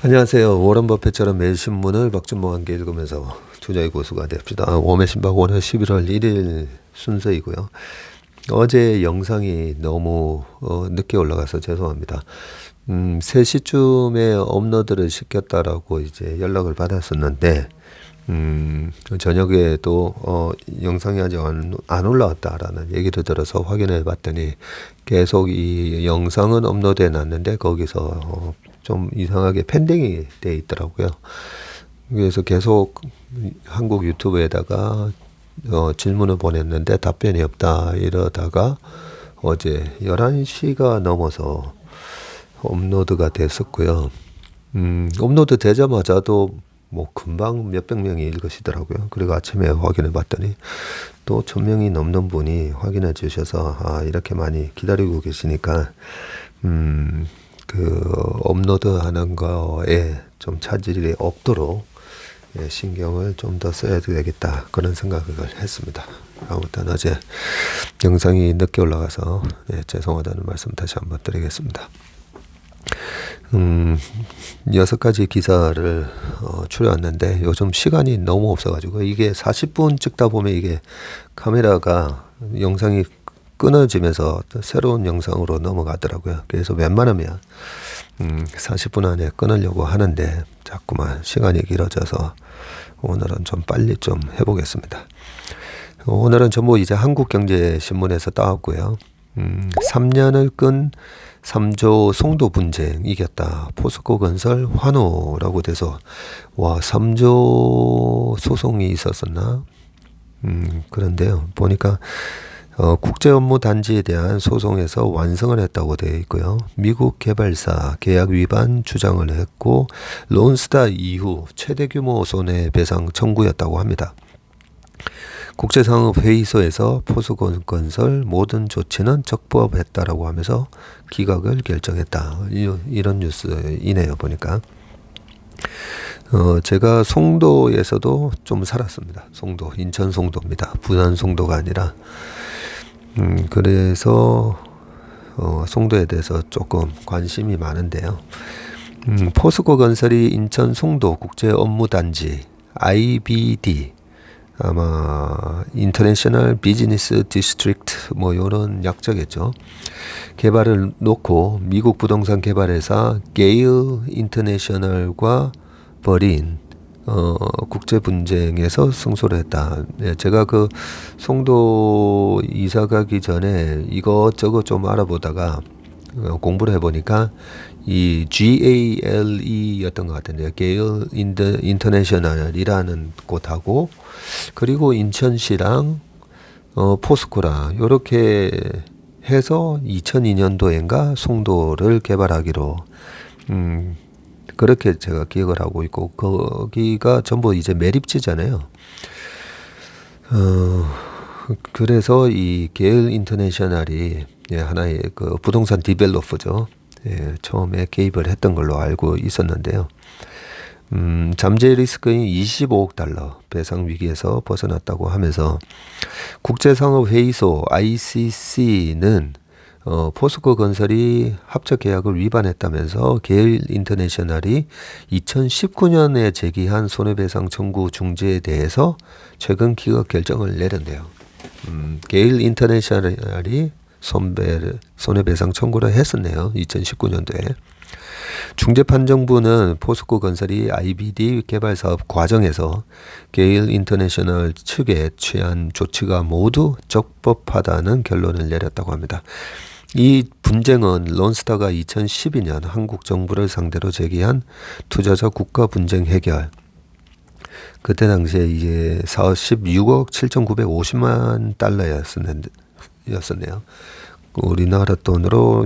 안녕하세요. 워런 버핏처럼 매일 신문을 박준모와 함께 읽으면서 투자의 고수가 됩시다. 웜의 신박 오늘 11월 1일 순서이고요. 어제 영상이 너무 늦게 올라가서 죄송합니다. 3시쯤에 업로드를 시켰다라고 이제 연락을 받았었는데 저녁에도 영상이 아직 안 올라왔다라는 얘기를 들어서 확인해 봤더니 계속 이 영상은 업로드해 놨는데 거기서 좀 이상하게 펜딩이 돼 있더라고요. 그래서 계속 한국 유튜브에다가 질문을 보냈는데 답변이 없다 이러다가 어제 11시가 넘어서 업로드가 됐었고요. 업로드 되자마자도 뭐 금방 몇백 명이 읽으시더라고요. 그리고 아침에 확인해 봤더니 또 1000명이 넘는 분이 확인해 주셔서 이렇게 많이 기다리고 계시니까 그 업로드하는 거에 좀 차질이 없도록 신경을 좀 더 써야 되겠다 그런 생각을 했습니다. 아무튼 어제 영상이 늦게 올라가서 죄송하다는 말씀 다시 한번 드리겠습니다. 6가지 기사를 추려왔는데 요즘 시간이 너무 없어가지고 이게 40분 찍다 보면 이게 카메라가 영상이 끊어지면서 새로운 영상으로 넘어가더라고요. 그래서 웬만하면 40분 안에 끊으려고 하는데 자꾸만 시간이 길어져서 오늘은 좀 빨리 좀 해보겠습니다. 오늘은 전부 이제 한국경제신문에서 따왔고요. 3년을 끈 3조 송도 분쟁 이겼다. 포스코건설 환호라고 돼서 와 3조 소송이 있었었나? 그런데요. 보니까 국제업무단지에 대한 소송에서 완성을 했다고 되어 있고요. 미국 개발사 계약 위반 주장을 했고 론스타 이후 최대 규모 손해배상 청구였다고 합니다. 국제상업회의소에서 포스코건설 모든 조치는 적법했다라고 하면서 기각을 결정했다. 이런 뉴스이네요. 보니까 제가 송도에서도 좀 살았습니다. 송도, 인천 송도입니다. 부산 송도가 아니라 그래서 송도에 대해서 조금 관심이 많은데요. 포스코건설이 인천 송도 국제업무단지 IBD 아마 인터내셔널 비즈니스 디스트릭트 뭐 이런 약자겠죠. 개발을 놓고 미국 부동산 개발회사 게일 인터내셔널과 벌인 국제 분쟁에서 승소를 했다. 제가 그 송도 이사 가기 전에 이것저것 좀 알아보다가 공부를 해보니까 이 GALE였던 것 같은데요. 게일 인터내셔널이라는 곳하고 그리고 인천시랑 포스코랑 이렇게 해서 2002년도인가 송도를 개발하기로 그렇게 제가 기억을 하고 있고 거기가 전부 이제 매립지잖아요. 그래서 이 게일 인터내셔널이 하나의 그 부동산 디벨로퍼죠. 처음에 개입을 했던 걸로 알고 있었는데요. 잠재 리스크인 25억 달러 배상 위기에서 벗어났다고 하면서 국제상업회의소 ICC는 포스코 건설이 합작 계약을 위반했다면서 게일 인터내셔널이 2019년에 제기한 손해배상 청구 중지에 대해서 최근 기각 결정을 내렸네요. 게일 인터내셔널이 손해배상 청구를 했었네요. 2019년도에. 중재판정부는 포스코 건설이 IBD 개발 사업 과정에서 게일 인터내셔널 측에 취한 조치가 모두 적법하다는 결론을 내렸다고 합니다. 이 분쟁은 론스타가 2012년 한국 정부를 상대로 제기한 투자자 국가 분쟁 해결. 그때 당시에 이제 46억 7,950만 달러였었네요. 우리나라 돈으로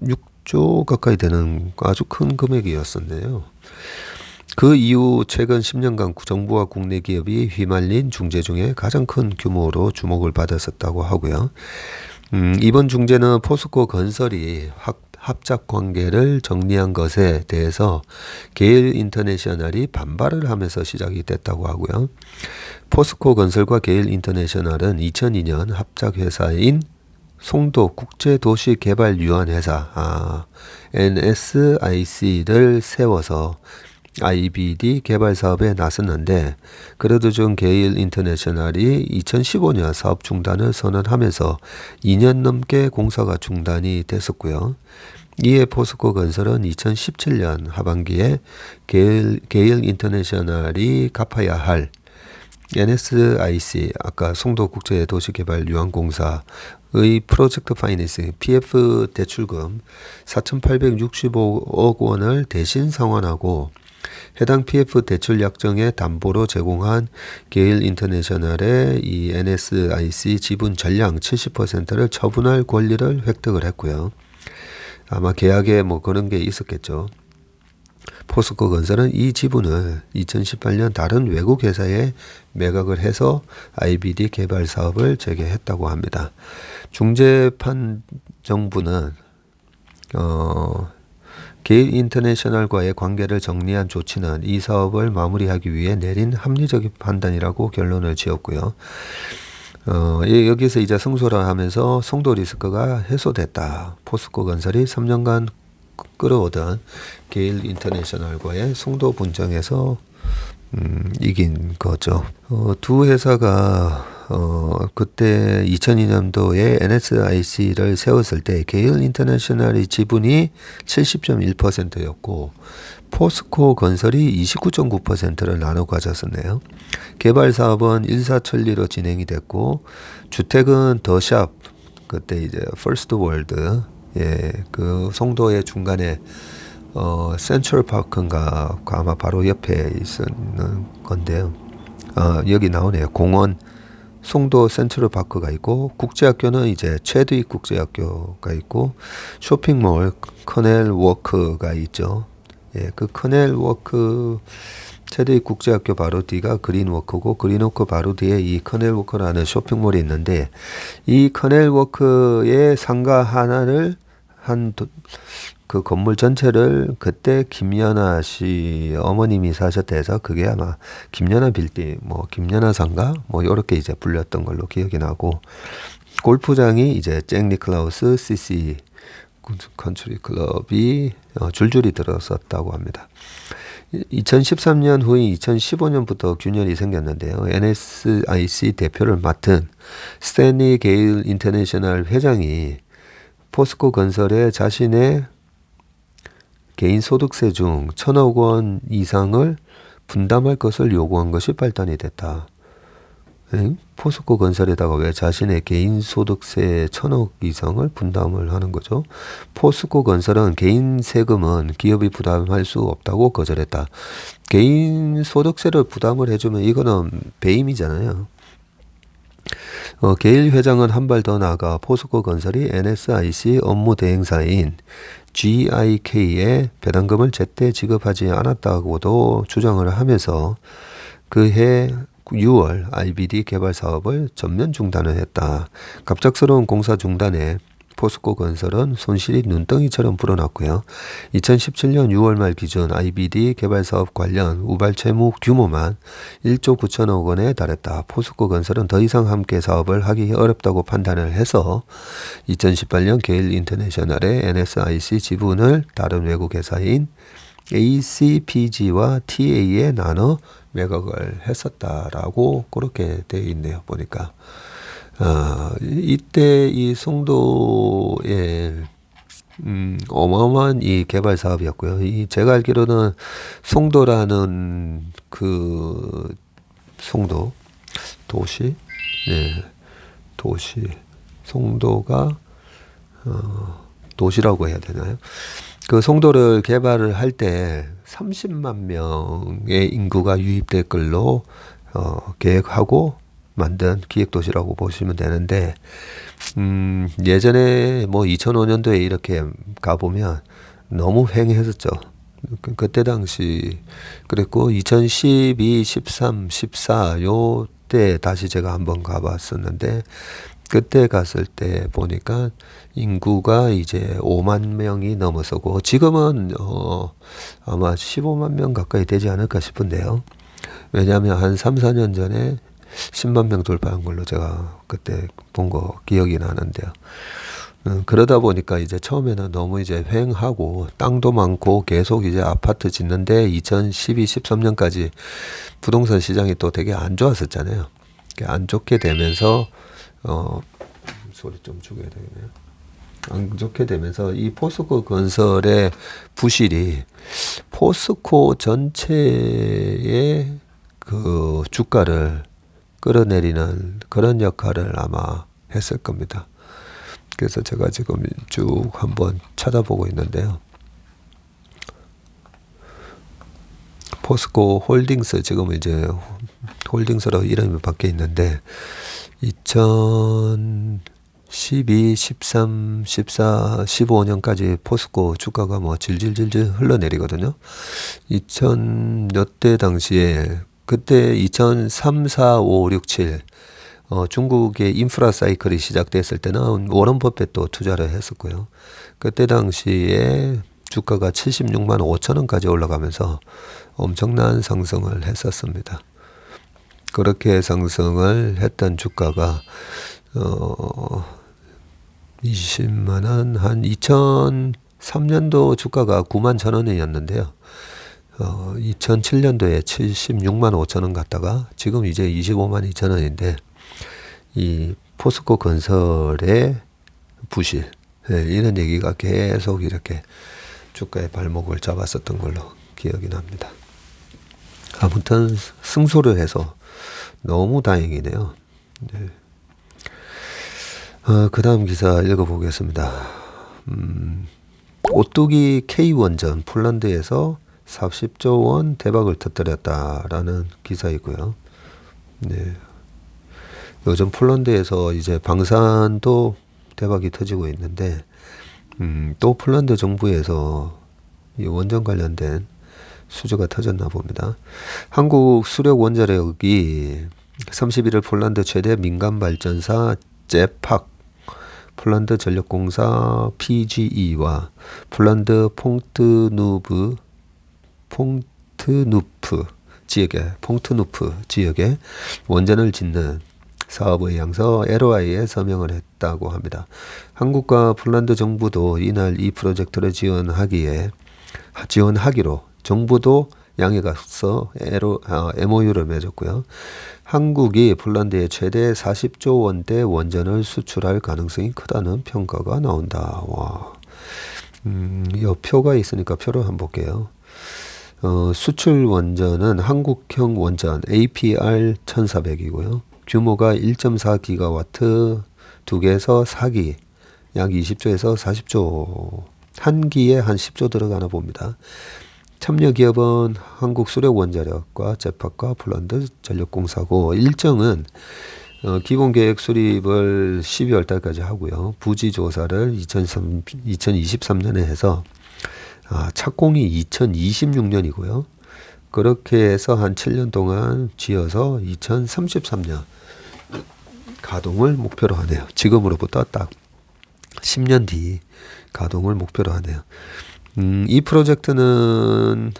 6조 가까이 되는 아주 큰 금액이었었네요. 그 이후 최근 10년간 정부와 국내 기업이 휘말린 중재 중에 가장 큰 규모로 주목을 받았었다고 하고요. 이번 중재는 포스코 건설이 합작 관계를 정리한 것에 대해서 게일 인터내셔널이 반발을 하면서 시작이 됐다고 하고요. 포스코 건설과 게일 인터내셔널은 2002년 합작 회사인 송도 국제도시개발유한회사 NSIC를 세워서 IBD 개발 사업에 나섰는데 그래도 좀 게일 인터내셔널이 2015년 사업 중단을 선언하면서 2년 넘게 공사가 중단이 됐었고요. 이에 포스코 건설은 2017년 하반기에 게일 인터내셔널이 갚아야 할 NSIC 아까 송도국제도시개발유한공사의 프로젝트 파이낸싱 PF 대출금 4,865억 원을 대신 상환하고 해당 PF 대출 약정의 담보로 제공한 게일 인터내셔널의 이 NSIC 지분 전량 70%를 처분할 권리를 획득을 했고요. 아마 계약에 뭐 그런 게 있었겠죠. 포스코 건설은 이 지분을 2018년 다른 외국 회사에 매각을 해서 IBD 개발 사업을 재개했다고 합니다. 중재판 정부는 게일 인터내셔널과의 관계를 정리한 조치는 이 사업을 마무리하기 위해 내린 합리적 판단이라고 결론을 지었고요. 여기서 이제 승소를 하면서 송도 리스크가 해소됐다. 포스코 건설이 3년간 끌어오던 게일 인터내셔널과의 송도 분쟁에서 이긴 거죠. 두 회사가 그때 2002년도에 NSIC를 세웠을 때 게일 인터내셔널의 지분이 70.1%였고 포스코 건설이 29.9%를 나눠 가졌었네요. 개발 사업은 일사천리로 진행이 됐고 주택은 더샵 그때 이제 퍼스트 월드 그 송도의 중간에 센트럴 파크인가 아마 바로 옆에 있는 건데요. 여기 나오네요. 공원 송도 센트럴 파크가 있고 국제학교는 이제 체드윅 국제학교가 있고 쇼핑몰 커넬 워크가 있죠. 그 커넬 워크 체드윅 국제학교 바로 뒤가 그린워크고 그린워크 바로 뒤에 이 커넬 워크라는 쇼핑몰이 있는데 이 커넬 워크의 상가 하나를 그 건물 전체를 그때 김연아 씨 어머님이 사셨다 해서 그게 아마 김연아 빌딩, 뭐 김연아 상가, 뭐 요렇게 이제 불렸던 걸로 기억이 나고 골프장이 이제 잭 니클라우스 CC 컨트리 클럽이 줄줄이 들어섰다고 합니다. 2013년 후인 2015년부터 균열이 생겼는데요. NSIC 대표를 맡은 스탠리 게일 인터내셔널 회장이 포스코 건설에 자신의 개인 소득세 중 1,000억 원 이상을 분담할 것을 요구한 것이 발단이 됐다. 포스코 건설에다가 왜 자신의 개인 소득세 1,000억 이상을 분담을 하는 거죠? 포스코 건설은 개인 세금은 기업이 부담할 수 없다고 거절했다. 개인 소득세를 부담을 해주면 이거는 배임이잖아요. 게일 회장은 한 발 더 나아가 포스코 건설이 NSIC 업무 대행사인 GIK에 배당금을 제때 지급하지 않았다고도 주장을 하면서 그해 6월 IBD 개발 사업을 전면 중단을 했다. 갑작스러운 공사 중단에 포스코 건설은 손실이 눈덩이처럼 불어났고요. 2017년 6월 말 기준 IBD 개발 사업 관련 우발 채무 규모만 1조 9천억 원에 달했다. 포스코 건설은 더 이상 함께 사업을 하기 어렵다고 판단을 해서 2018년 게일 인터내셔널의 NSIC 지분을 다른 외국 회사인 ACPG와 TA에 나눠 매각을 했었다라고 그렇게 되어 있네요. 보니까. 이때 이 송도에 어마어마한 이 개발 사업이었고요. 제가 알기로는 송도라는 그 송도 도시, 도시 송도가 도시라고 해야 되나요? 그 송도를 개발을 할 때 30만 명의 인구가 유입될 걸로 계획하고 만든 기획도시라고 보시면 되는데 예전에 뭐 2005년도에 이렇게 가보면 너무 횡했었죠. 그때 당시 그랬고 2012, 13, 14 요때 다시 제가 한번 가봤었는데 그때 갔을 때 보니까 인구가 이제 5만 명이 넘어서고 지금은 아마 15만 명 가까이 되지 않을까 싶은데요. 왜냐하면 한 3, 4년 전에 10만 명 돌파한 걸로 제가 그때 본 거 기억이 나는데요. 그러다 보니까 이제 처음에는 너무 이제 횡하고 땅도 많고 계속 이제 아파트 짓는데 2012, 13년까지 부동산 시장이 또 되게 안 좋았었잖아요. 안 좋게 되면서 소리 좀 죽여야 되겠네요. 안 좋게 되면서 이 포스코 건설의 부실이 포스코 전체의 그 주가를 끌어내리는 그런 역할을 아마 했을 겁니다. 그래서 제가 지금 쭉 한번 찾아보고 있는데요. 포스코 홀딩스, 지금 이제 홀딩스로 이름이 바뀌어 있는데 2012, 13, 14, 15년까지 포스코 주가가 뭐 질질질질 흘러내리거든요. 2000 몇 대 당시에 그때 2003, 4, 5, 6, 7 중국의 인프라 사이클이 시작됐을 때는 워런 버핏도 투자를 했었고요. 그때 당시에 주가가 76만 5천 원까지 올라가면서 엄청난 상승을 했었습니다. 그렇게 상승을 했던 주가가 20만 원, 한 2003년도 주가가 9만 1천 원이었는데요. 2007년도에 76만 5천 원 갔다가 지금 이제 25만 2천 원인데 이 포스코 건설의 부실, 이런 얘기가 계속 이렇게 주가의 발목을 잡았었던 걸로 기억이 납니다. 아무튼 승소를 해서 너무 다행이네요. 네. 그 다음 기사 읽어보겠습니다. 오뚜기 K원전 폴란드에서 40조 원 대박을 터뜨렸다라는 기사이고요. 네. 요즘 폴란드에서 이제 방산도 대박이 터지고 있는데, 또 폴란드 정부에서 이 원전 관련된 수주가 터졌나 봅니다. 한국 수력 원자력이 31일 폴란드 최대 민간 발전사 제팍, 폴란드 전력공사 PGE와 폴란드 퐁트누프 지역에 원전을 짓는 사업의향서 LOI에 서명을 했다고 합니다. 한국과 폴란드 정부도 이날 이 프로젝트를 지원하기로 정부도 양해 가서 MOU를 맺었고요. 한국이 폴란드에 최대 40조 원대 원전을 수출할 가능성이 크다는 평가가 나온다. 와, 이 표가 있으니까 표를 한번 볼게요. 수출 원전은 한국형 원전 APR 1400이고요. 규모가 1.4기가와트, 2개에서 4기, 약 20조에서 40조, 한 기에 한 10조 들어가나 봅니다. 참여 기업은 한국수력원자력과 제팍과 폴란드 전력공사고, 일정은 기본 계획 수립을 12월 달까지 하고요. 부지 조사를 2023년에 해서 착공이 2026년이고요. 그렇게 해서 한 7년 동안 지어서 2033년 가동을 목표로 하네요. 지금으로부터 딱 10년 뒤 가동을 목표로 하네요. 이 프로젝트는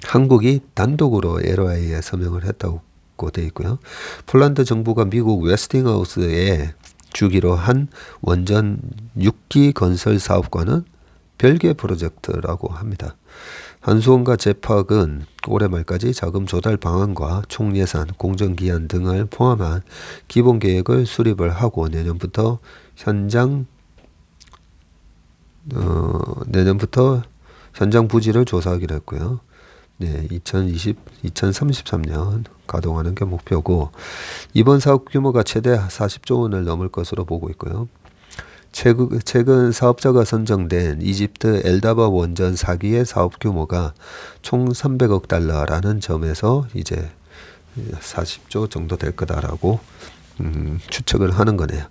한국이 단독으로 LOI에 서명을 했다고 되어 있고요. 폴란드 정부가 미국 웨스팅하우스에 주기로 한 원전 6기 건설 사업과는 별개 프로젝트라고 합니다. 한수원과 제팍은 올해 말까지 자금 조달 방안과 총 예산, 공정 기한 등을 포함한 기본 계획을 수립을 하고 내년부터 현장 부지를 조사하기로 했고요. 네, 2033년 가동하는 게 목표고, 이번 사업 규모가 최대 40조 원을 넘을 것으로 보고 있고요. 최근 사업자가 선정된 이집트 엘다바 원전 4기의 사업 규모가 총 300억 달러라는 점에서 이제 40조 정도 될 거다라고 추측을 하는 거네요.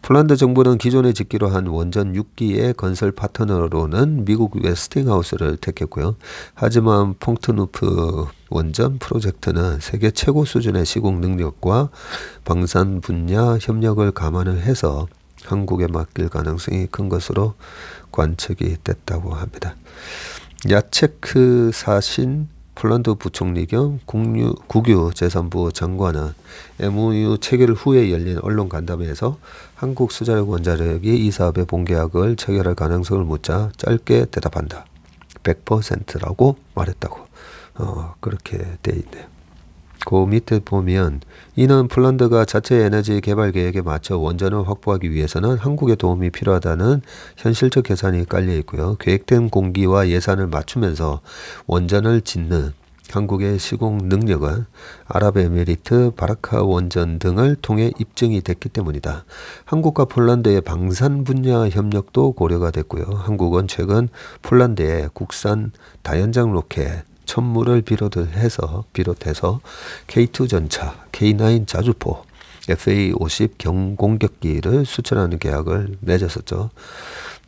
폴란드 정부는 기존에 짓기로 한 원전 6기의 건설 파트너로는 미국 웨스팅하우스를 택했고요. 하지만 퐁트누프 원전 프로젝트는 세계 최고 수준의 시공 능력과 방산 분야 협력을 감안을 해서 한국에 맡길 가능성이 큰 것으로 관측이 됐다고 합니다. 야체크 사신 폴란드 부총리 겸 국유재산부 장관은 MOU 체결 후에 열린 언론 간담회에서 한국 수자력 원자력이 이 사업의 본계약을 체결할 가능성을 묻자 짧게 대답한다. 100%라고 말했다고 그렇게 돼 있네요. 그 밑에 보면 이는 폴란드가 자체 에너지 개발 계획에 맞춰 원전을 확보하기 위해서는 한국의 도움이 필요하다는 현실적 계산이 깔려 있고요. 계획된 공기와 예산을 맞추면서 원전을 짓는 한국의 시공 능력은 아랍에미리트, 바라카 원전 등을 통해 입증이 됐기 때문이다. 한국과 폴란드의 방산 분야 협력도 고려가 됐고요. 한국은 최근 폴란드의 국산 다연장 로켓 천무를 비롯해서 K2 전차, K9 자주포, FA-50 경공격기를 수출하는 계약을 맺었었죠.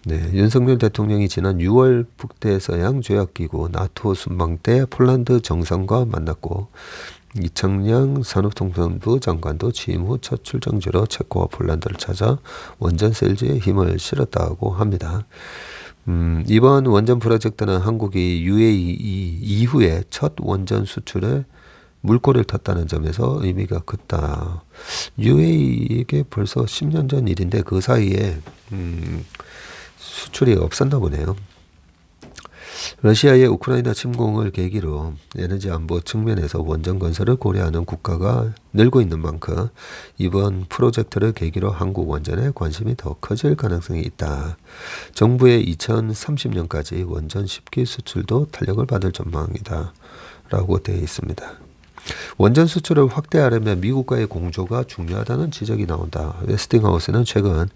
네, 윤석열 대통령이 지난 6월 북대서양 조약기구 나토 순방 때 폴란드 정상과 만났고 이창양 산업통상부 장관도 취임 후 첫 출정지로 체코와 폴란드를 찾아 원전 셀즈에 힘을 실었다고 합니다. 이번 원전 프로젝트는 한국이 UAE 이후에 첫 원전 수출에 물꼬를 텄다는 점에서 의미가 크다. UAE 이게 벌써 10년 전 일인데 그 사이에 수출이 없었나 보네요. 러시아의 우크라이나 침공을 계기로 에너지 안보 측면에서 원전 건설을 고려하는 국가가 늘고 있는 만큼 이번 프로젝트를 계기로 한국 원전에 관심이 더 커질 가능성이 있다. 정부의 2030년까지 원전 10기 수출도 탄력을 받을 전망이다. 라고 되어 있습니다. 원전 수출을 확대하려면 미국과의 공조가 중요하다는 지적이 나온다. 웨스팅하우스는 최근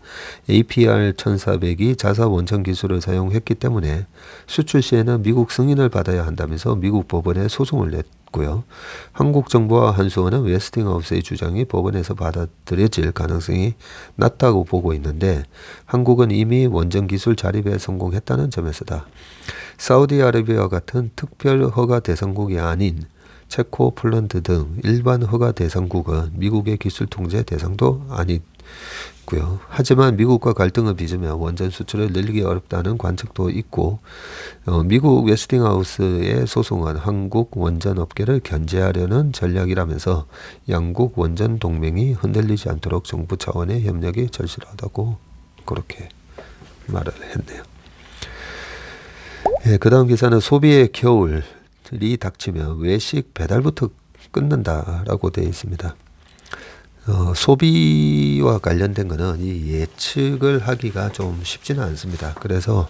APR1400이 자사 원전 기술을 사용했기 때문에 수출 시에는 미국 승인을 받아야 한다면서 미국 법원에 소송을 냈고요. 한국 정부와 한수원은 웨스팅하우스의 주장이 법원에서 받아들여질 가능성이 낮다고 보고 있는데 한국은 이미 원전 기술 자립에 성공했다는 점에서다. 사우디아라비아와 같은 특별 허가 대상국이 아닌 체코, 폴란드 등 일반 허가 대상국은 미국의 기술 통제 대상도 아니고요. 하지만 미국과 갈등을 빚으며 원전 수출을 늘리기 어렵다는 관측도 있고 미국 웨스팅하우스의 소송은 한국 원전 업계를 견제하려는 전략이라면서 양국 원전 동맹이 흔들리지 않도록 정부 차원의 협력이 절실하다고 그렇게 말을 했네요. 그 다음 기사는 소비의 겨울 이 닥치면 외식 배달부터 끊는다라고 되어 있습니다. 소비와 관련된 거는 이 예측을 하기가 좀 쉽지는 않습니다. 그래서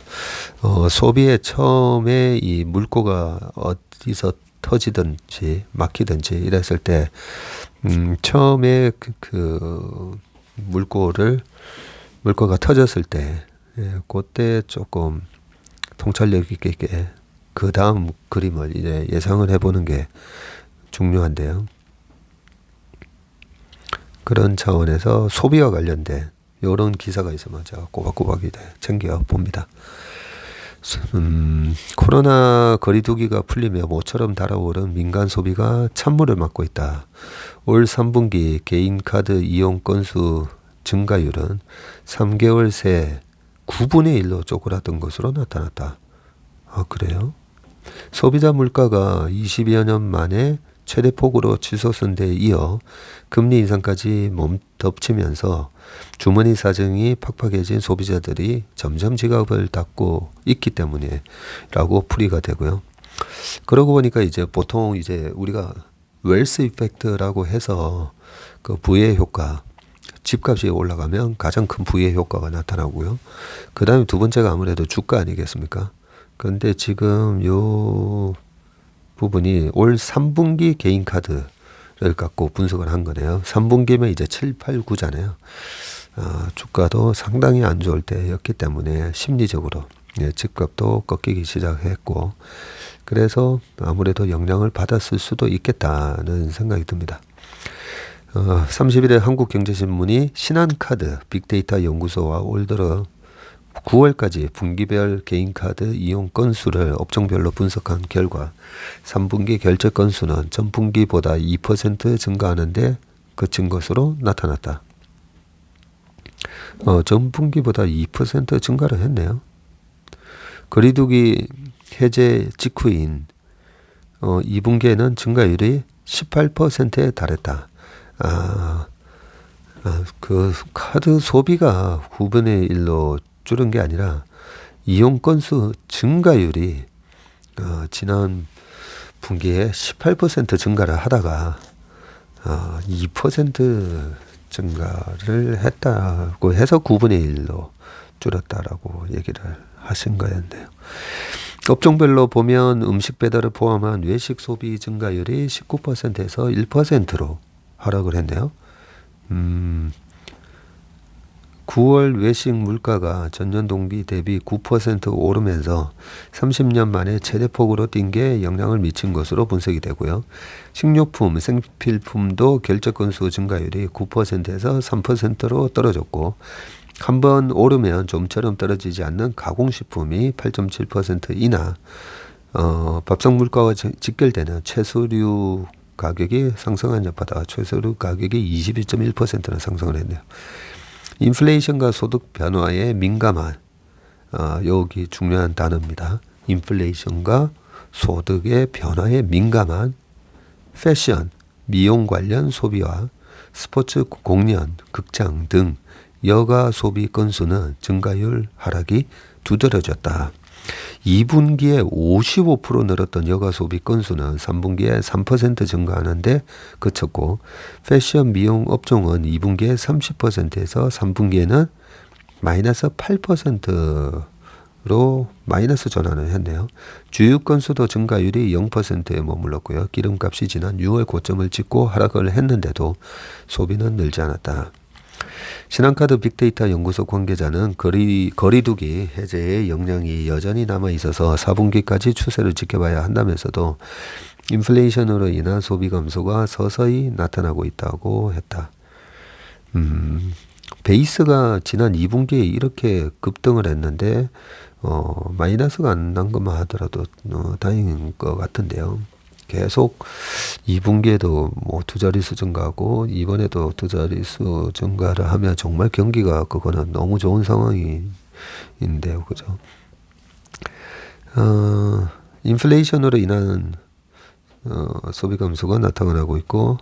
소비에 처음에 이 물꼬가 어디서 터지든지 막히든지 이랬을 때 처음에 그 물꼬가 터졌을 때 그때 조금 통찰력 있게 그 다음 그림을 이제 예상을 해보는 게 중요한데요. 그런 차원에서 소비와 관련된 이런 기사가 있으면 제가 꼬박꼬박 챙겨 봅니다. 코로나 거리두기가 풀리며 모처럼 달아오른 민간 소비가 찬물을 맞고 있다. 올 3분기 개인카드 이용 건수 증가율은 3개월 새 9분의 1로 쪼그라든 것으로 나타났다. 아, 그래요? 소비자 물가가 20여 년 만에 최대폭으로 치솟은 데 이어 금리 인상까지 몸덮치면서 주머니 사정이 팍팍해진 소비자들이 점점 지갑을 닫고 있기 때문에 라고 풀이가 되고요. 그러고 보니까 이제 보통 이제 우리가 웰스 이펙트라고 해서 그 부의 효과, 집값이 올라가면 가장 큰 부의 효과가 나타나고요. 그 다음에 두 번째가 아무래도 주가 아니겠습니까? 그런데 지금 요 부분이 올 3분기 개인카드를 갖고 분석을 한 거네요. 3분기면 이제 7, 8, 9잖아요. 주가도 상당히 안 좋을 때였기 때문에 심리적으로 집값도 꺾이기 시작했고 그래서 아무래도 영향을 받았을 수도 있겠다는 생각이 듭니다. 30일에 한국경제신문이 신한카드 빅데이터 연구소와 올 들어 9월까지 분기별 개인카드 이용 건수를 업종별로 분석한 결과 3분기 결제 건수는 전분기보다 2% 증가하는데 그친 것으로 나타났다. 전분기보다 2% 증가를 했네요. 거리두기 해제 직후인 2분기에는 증가율이 18%에 달했다. 그 카드 소비가 9분의 1로 줄은 게 아니라 이용 건수 증가율이 지난 분기에 18% 증가를 하다가 2% 증가를 했다고 해서 9분의 1로 줄었다라고 얘기를 하신 거였네요. 업종별로 보면 음식 배달을 포함한 외식 소비 증가율이 19%에서 1%로 하락을 했네요. 9월 외식 물가가 전년 동기 대비 9% 오르면서 30년 만에 최대폭으로 뛴 게 영향을 미친 것으로 분석이 되고요. 식료품, 생필품도 결제 건수 증가율이 9%에서 3%로 떨어졌고, 한번 오르면 좀처럼 떨어지지 않는 가공식품이 8.7% 이나 밥상 물가와 직결되는 채소류 가격이 상승한 여파다. 채소류 가격이 22.1%나 상승을 했네요. 인플레이션과 소득 변화에 민감한, 여기 중요한 단어입니다. 인플레이션과 소득의 변화에 민감한 패션, 미용 관련 소비와 스포츠 공연, 극장 등 여가 소비 건수는 증가율 하락이 두드러졌다. 2분기에 55% 늘었던 여가 소비 건수는 3분기에 3% 증가하는데 그쳤고, 패션 미용 업종은 2분기에 30%에서 3분기에는 마이너스 8%로 마이너스 전환을 했네요. 주유 건수도 증가율이 0%에 머물렀고요. 기름값이 지난 6월 고점을 찍고 하락을 했는데도 소비는 늘지 않았다. 신한카드 빅데이터 연구소 관계자는 거리두기 해제의 영향이 여전히 남아있어서 4분기까지 추세를 지켜봐야 한다면서도 인플레이션으로 인한 소비 감소가 서서히 나타나고 있다고 했다. 베이스가 지난 2분기에 이렇게 급등을 했는데 마이너스가 안 난 것만 하더라도 다행인 것 같은데요. 계속 2분기에도 뭐 두 자릿수 증가하고 이번에도 두 자릿수 증가를 하면 정말 경기가 그거는 너무 좋은 상황인데요. 그죠? 인플레이션으로 인한 소비 감소가 나타나고 있고,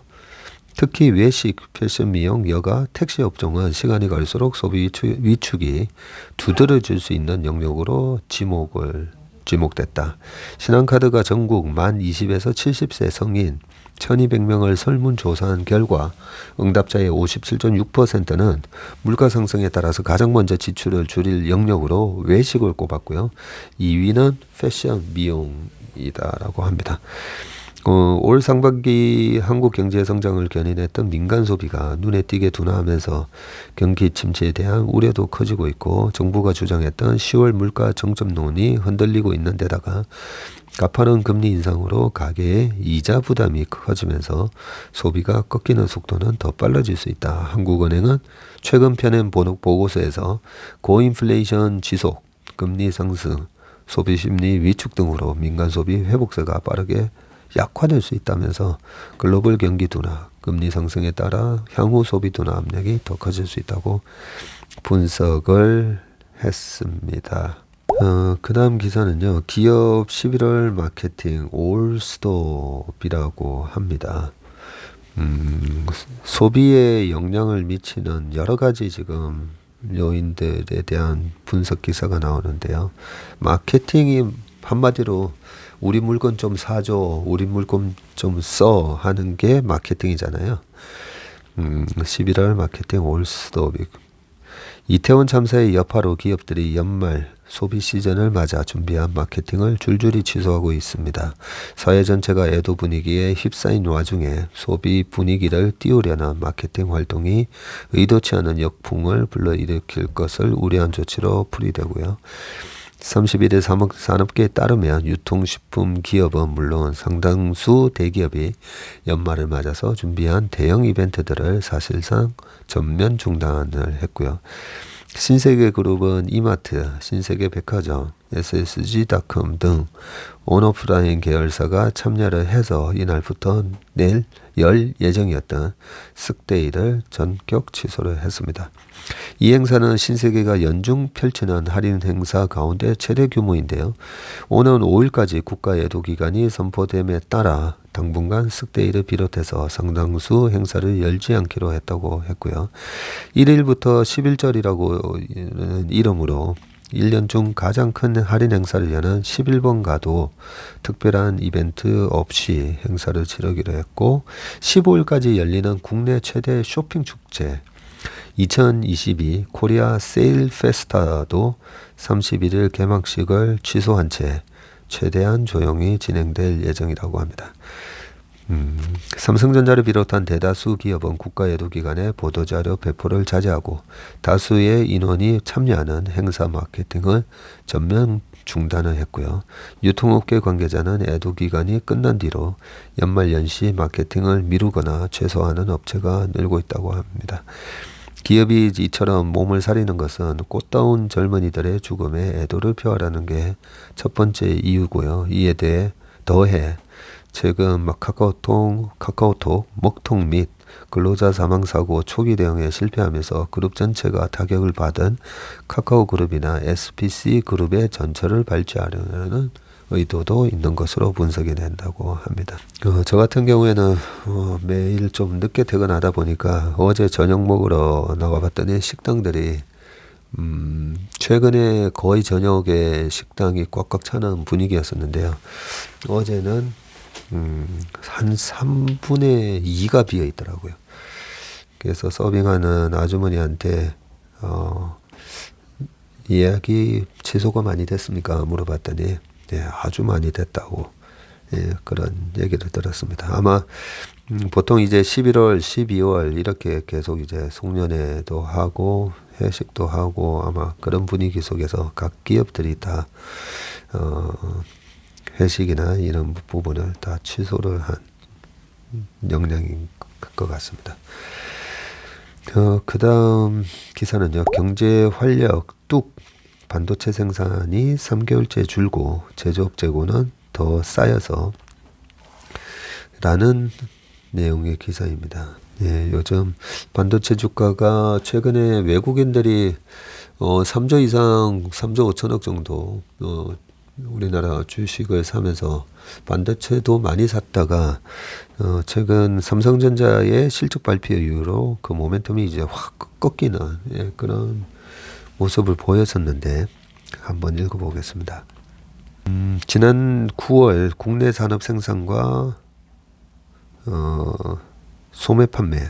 특히 외식, 패션, 미용, 여가, 택시 업종은 시간이 갈수록 소비 위축이 두드러질 수 있는 영역으로 지목됐다. 신한카드가 전국 만 20에서 70세 성인 1200명을 설문조사한 결과 응답자의 57.6%는 물가 상승에 따라서 가장 먼저 지출을 줄일 영역으로 외식을 꼽았고요. 2위는 패션, 미용이다라고 합니다. 올 상반기 한국 경제 성장을 견인했던 민간 소비가 눈에 띄게 둔화하면서 경기 침체에 대한 우려도 커지고 있고, 정부가 주장했던 10월 물가 정점론이 흔들리고 있는 데다가 가파른 금리 인상으로 가계의 이자 부담이 커지면서 소비가 꺾이는 속도는 더 빨라질 수 있다. 한국은행은 최근 펴낸 보고서에서 고인플레이션 지속, 금리 상승, 소비 심리 위축 등으로 민간 소비 회복세가 빠르게 약화될 수 있다면서 글로벌 경기 둔화, 금리 상승에 따라 향후 소비 둔화 압력이 더 커질 수 있다고 분석을 했습니다. 그 다음 기사는요. 기업 11월 마케팅 올스톱이라고 합니다. 소비에 영향을 미치는 여러 가지 지금 요인들에 대한 분석 기사가 나오는데요. 마케팅이 한마디로 우리 물건 좀 사줘, 우리 물건 좀 써 하는 게 마케팅이잖아요. 11월 마케팅 올스톱. 이태원 참사의 여파로 기업들이 연말 소비 시즌을 맞아 준비한 마케팅을 줄줄이 취소하고 있습니다. 사회 전체가 애도 분위기에 휩싸인 와중에 소비 분위기를 띄우려는 마케팅 활동이 의도치 않은 역풍을 불러일으킬 것을 우려한 조치로 풀이되고요. 31일 산업계에 따르면 유통식품 기업은 물론 상당수 대기업이 연말을 맞아서 준비한 대형 이벤트들을 사실상 전면 중단을 했고요. 신세계그룹은 이마트, 신세계백화점, SSG닷컴 등 온오프라인 계열사가 참여를 해서 이날부터 내일 열 예정이었던 쓱데이를 전격 취소를 했습니다. 이 행사는 신세계가 연중 펼치는 할인 행사 가운데 최대 규모인데요. 오는 5일까지 국가애도기간이 선포됨에 따라 당분간 쓱데이를 비롯해서 상당수 행사를 열지 않기로 했다고 했고요. 1일부터 10일절이라고 이름으로 1년 중 가장 큰 할인 행사를 여는 11번가도 특별한 이벤트 없이 행사를 치르기로 했고 15일까지 열리는 국내 최대 쇼핑 축제 2022 코리아 세일 페스타도 31일 개막식을 취소한 채 최대한 조용히 진행될 예정이라고 합니다. 삼성전자를 비롯한 대다수 기업은 국가애도기간에 보도자료 배포를 자제하고 다수의 인원이 참여하는 행사 마케팅을 전면 중단을 했고요. 유통업계 관계자는 애도기간이 끝난 뒤로 연말연시 마케팅을 미루거나 최소화하는 업체가 늘고 있다고 합니다. 기업이 이처럼 몸을 사리는 것은 꽃다운 젊은이들의 죽음에 애도를 표하라는 게 첫 번째 이유고요. 이에 대해 더해 최근 카카오톡 먹통 및 근로자 사망사고 초기 대응에 실패하면서 그룹 전체가 타격을 받은 카카오그룹이나 SPC그룹의 전철을 발제하려는 의도도 있는 것으로 분석이 된다고 합니다. 저 같은 경우에는 매일 좀 늦게 퇴근하다 보니까 어제 저녁 먹으러 나가봤더니 식당들이 최근에 거의 저녁에 식당이 꽉꽉 차는 분위기였었는데요. 어제는 한 3분의 2가 비어 있더라고요. 그래서 서빙하는 아주머니한테 예약이 취소가 많이 됐습니까? 물어봤더니 예, 아주 많이 됐다고 그런 얘기를 들었습니다. 아마 보통 이제 11월, 12월 이렇게 계속 이제 송년회도 하고 회식도 하고 아마 그런 분위기 속에서 각 기업들이 다 회식이나 이런 부분을 다 취소를 한 역량인 것 같습니다. 그 다음 기사는요. 경제 활력 뚝 반도체 생산이 3개월째 줄고 제조업 재고는 더 쌓여서 라는 내용의 기사입니다. 예, 요즘 반도체 주가가 최근에 외국인들이 3조 이상 3조 5천억 정도 우리나라 주식을 사면서 반도체도 많이 샀다가 최근 삼성전자의 실적 발표 이후로 그 모멘텀이 이제 확 꺾이는 그런 모습을 보였었는데 한번 읽어보겠습니다. 지난 9월 국내 산업 생산과 소매 판매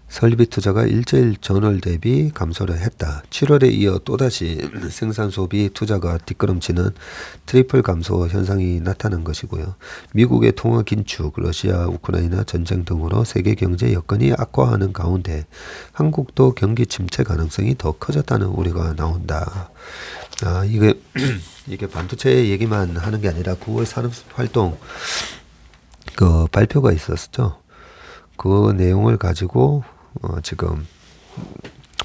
설비 투자가 일제일 전월 대비 감소를 했다. 7월에 이어 또다시 생산 소비 투자가 뒷걸음치는 트리플 감소 현상이 나타난 것이고요. 미국의 통화 긴축, 러시아, 우크라이나 전쟁 등으로 세계 경제 여건이 악화하는 가운데 한국도 경기 침체 가능성이 더 커졌다는 우려가 나온다. 이게 반도체 얘기만 하는 게 아니라 9월 산업활동 그 발표가 있었죠. 그 내용을 가지고 지금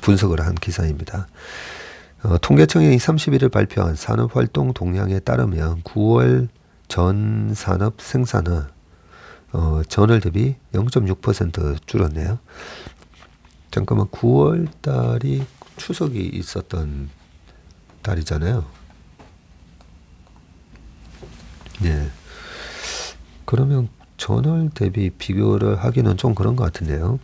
분석을 한 기사입니다. 통계청이 31일 발표한 산업활동 동향에 따르면 9월 전 산업 생산은 전월 대비 0.6% 줄었네요. 잠깐만 9월 달이 추석이 있었던 달이잖아요. 예. 그러면 전월 대비 비교를 하기는 좀 그런 것 같은데요.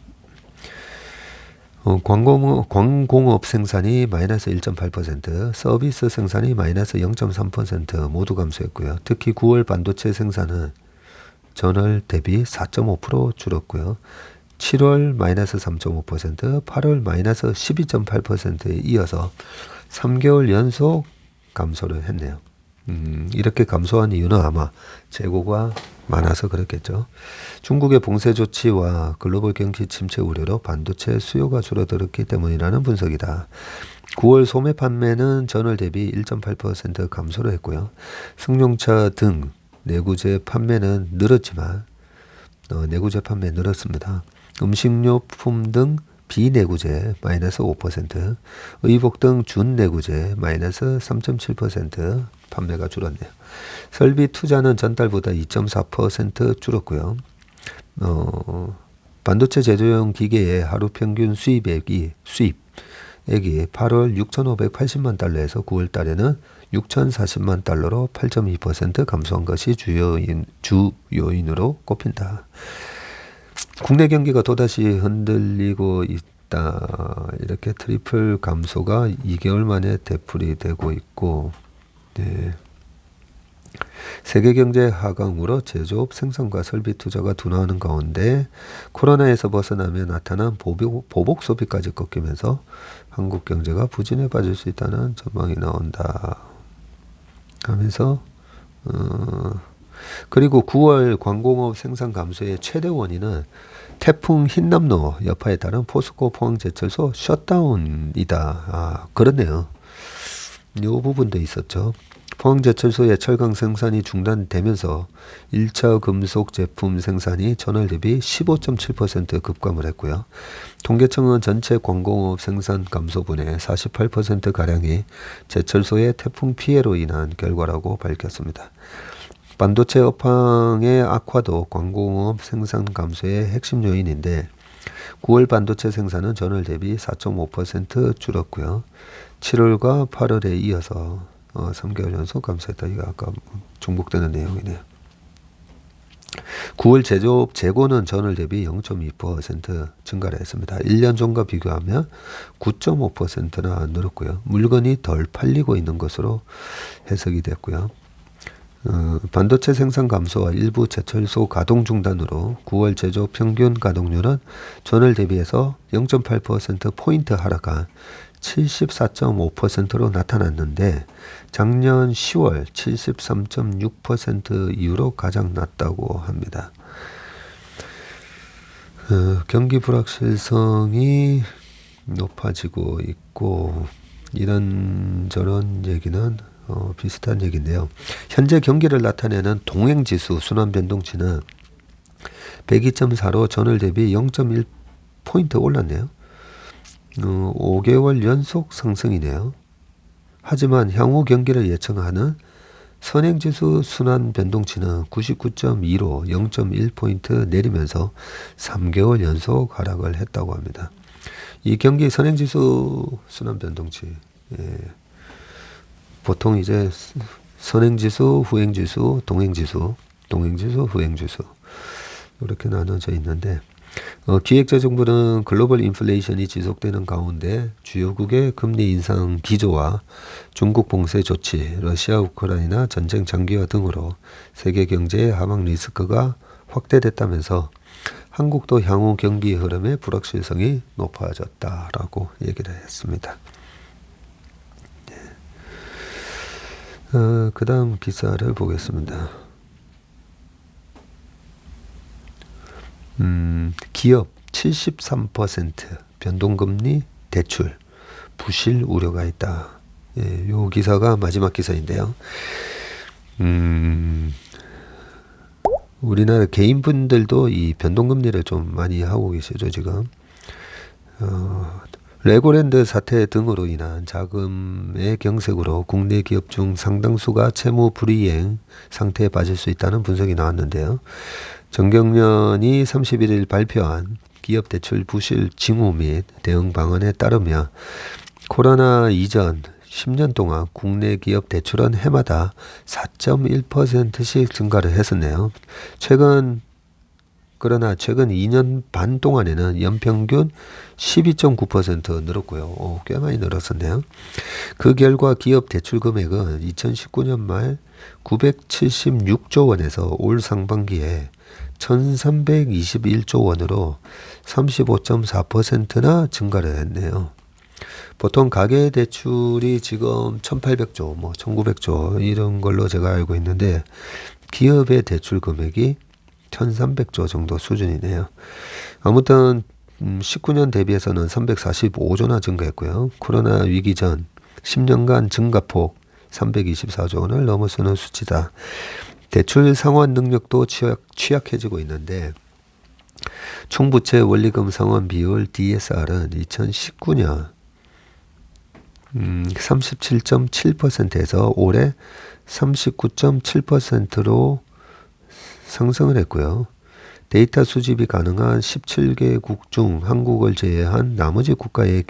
광공업 생산이 마이너스 1.8%, 서비스 생산이 마이너스 0.3% 모두 감소했고요. 특히 9월 반도체 생산은 전월 대비 4.5% 줄었고요. 7월 마이너스 3.5%, 8월 마이너스 12.8%에 이어서 3개월 연속 감소를 했네요. 이렇게 감소한 이유는 아마 재고가 많아서 그렇겠죠. 중국의 봉쇄 조치와 글로벌 경기 침체 우려로 반도체 수요가 줄어들었기 때문이라는 분석이다. 9월 소매 판매는 전월 대비 1.8% 감소를 했고요. 승용차 등 내구재 판매는 늘었지만 내구재 판매 늘었습니다. 음식료품 등 비내구재 마이너스 5%, 의복 등 준내구재 마이너스 3.7% 판매가 줄었네요. 설비 투자는 전달보다 2.4% 줄었고요. 반도체 제조용 기계의 하루 평균 수입액이 8월 6,580만 달러에서 9월 달에는 6,040만 달러로 8.2% 감소한 것이 주 요인으로 꼽힌다. 국내 경기가 또다시 흔들리고 있다. 이렇게 트리플 감소가 2개월 만에 되풀이 되고 있고, 네. 세계 경제 하강으로 제조업 생산과 설비 투자가 둔화하는 가운데 코로나에서 벗어나며 나타난 보복 소비까지 꺾이면서 한국 경제가 부진에 빠질 수 있다는 전망이 나온다 하면서 그리고 9월 관공업 생산 감소의 최대 원인은 태풍 흰남노 여파에 따른 포스코 포항제철소 셧다운이다. 그렇네요. 이 부분도 있었죠. 포항제철소의 철강 생산이 중단되면서 1차 금속 제품 생산이 전월 대비 15.7% 급감을 했고요. 통계청은 전체 관공업 생산 감소분의 48%가량이 제철소의 태풍 피해로 인한 결과라고 밝혔습니다. 반도체 업황의 악화도 관공업 생산 감소의 핵심 요인인데 9월 반도체 생산은 전월 대비 4.5% 줄었고요. 7월과 8월에 이어서 3개월 연속 감소했다. 이거 아까 중복되는 내용이네요. 9월 제조업 재고는 전월 대비 0.2% 증가를 했습니다. 1년 전과 비교하면 9.5%나 늘었고요. 물건이 덜 팔리고 있는 것으로 해석이 됐고요. 반도체 생산 감소와 일부 제철소 가동 중단으로 9월 제조 평균 가동률은 전월 대비해서 0.8%포인트 하락한 74.5%로 나타났는데 작년 10월 73.6% 이후로 가장 낮다고 합니다. 경기 불확실성이 높아지고 있고 이런저런 얘기는 비슷한 얘기인데요. 현재 경기를 나타내는 동행지수 순환변동치는 102.4로 전월 대비 0.1포인트 올랐네요. 5개월 연속 상승이네요. 하지만 향후 경기를 예측하는 선행지수 순환변동치는 99.2로 0.1포인트 내리면서 3개월 연속 하락을 했다고 합니다. 이 경기 선행지수 순환변동치 보통 이제 선행지수, 후행지수, 동행지수, 후행지수 이렇게 나눠져 있는데 기획재정부는 글로벌 인플레이션이 지속되는 가운데 주요국의 금리 인상 기조와 중국 봉쇄 조치, 러시아 우크라이나 전쟁 장기화 등으로 세계 경제의 하방 리스크가 확대됐다면서 한국도 향후 경기 흐름의 불확실성이 높아졌다라고 얘기를 했습니다. 그 다음 기사를 보겠습니다. 기업 73% 변동금리 대출 부실 우려가 있다. 요 기사가 마지막 기사인데요. 우리나라 개인분들도 이 변동금리를 좀 많이 하고 계시죠, 지금. 레고랜드 사태 등으로 인한 자금의 경색으로 국내 기업 중 상당수가 채무 불이행 상태에 빠질 수 있다는 분석이 나왔는데요. 정경련이 31일 발표한 기업 대출 부실 징후 및 대응 방안에 따르면 코로나 이전 10년 동안 국내 기업 대출은 해마다 4.1%씩 증가를 했었네요. 그러나 최근 2년 반 동안에는 연평균 12.9% 늘었고요. 꽤 많이 늘었었네요. 그 결과 기업 대출 금액은 2019년 말 976조 원에서 올 상반기에 1321조 원으로 35.4%나 증가를 했네요. 보통 가계 대출이 지금 1800조, 1900조 이런 걸로 제가 알고 있는데 기업의 대출 금액이 1300조 정도 수준이네요. 아무튼 19년 대비해서는 345조나 증가했고요. 코로나 위기 전 10년간 증가폭 324조 원을 넘어서는 수치다. 대출 상환 능력도 취약해지고 있는데 총부채 원리금 상환 비율 DSR은 2019년 37.7%에서 올해 39.7%로 상승을 했고요. 데이터 수집이 가능한 17개국 중 한국을 제외한 나머지 국가의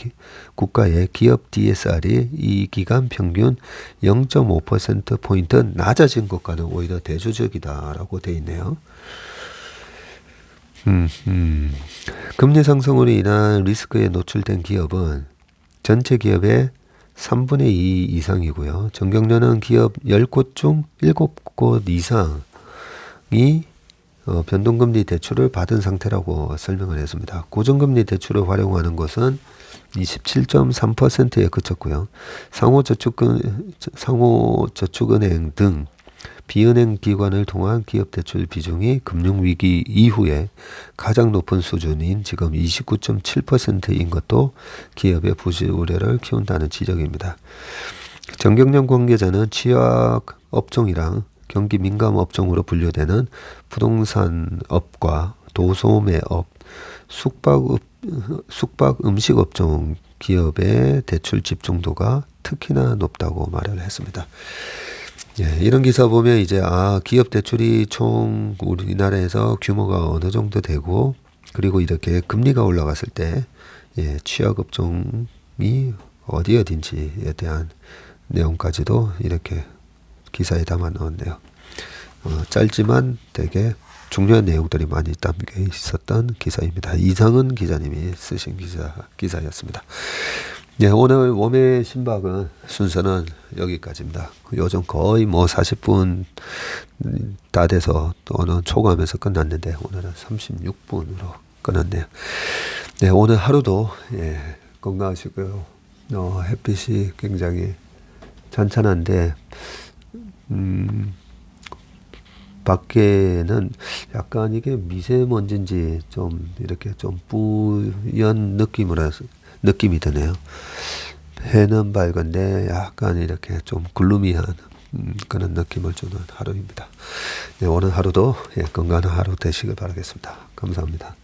기업 DSR이 이 기간 평균 0.5%포인트 낮아진 것과는 오히려 대조적이다라고 되어 있네요. 금리 상승으로 인한 리스크에 노출된 기업은 전체 기업의 3분의 2 이상이고요. 정경련은 기업 10곳 중 7곳 이상이 변동금리 대출을 받은 상태라고 설명을 했습니다. 고정금리 대출을 활용하는 것은 27.3%에 그쳤고요. 상호저축은행 등 비은행 기관을 통한 기업 대출 비중이 금융위기 이후에 가장 높은 수준인 지금 29.7%인 것도 기업의 부실 우려를 키운다는 지적입니다. 정경련 관계자는 취약 업종이랑 경기 민감 업종으로 분류되는 부동산업과 도소매업, 숙박 음식 업종 기업의 대출 집중도가 특히나 높다고 말을 했습니다. 예, 이런 기사 보면 이제 기업 대출이 총 우리나라에서 규모가 어느 정도 되고 그리고 이렇게 금리가 올라갔을 때 취약 업종이 어딘지에 대한 내용까지도 이렇게 기사에 담아 넣었네요. 짧지만 되게 중요한 내용들이 많이 담겨 있었던 기사입니다. 이상은 기자님이 쓰신 기사였습니다. 네, 오늘 웜의 신박은 순서는 여기까지입니다. 요즘 거의 40분 다 돼서 오늘 초과하면서 끝났는데 오늘은 36분으로 끝났네요. 네, 오늘 하루도 건강하시고요. 햇빛이 굉장히 찬찬한데 밖에는 약간 이게 미세먼지인지 좀 이렇게 좀 뿌연 느낌이 드네요. 해는 밝은데 약간 이렇게 좀 글루미한 그런 느낌을 주는 하루입니다. 네, 오늘 하루도 건강한 하루 되시길 바라겠습니다. 감사합니다.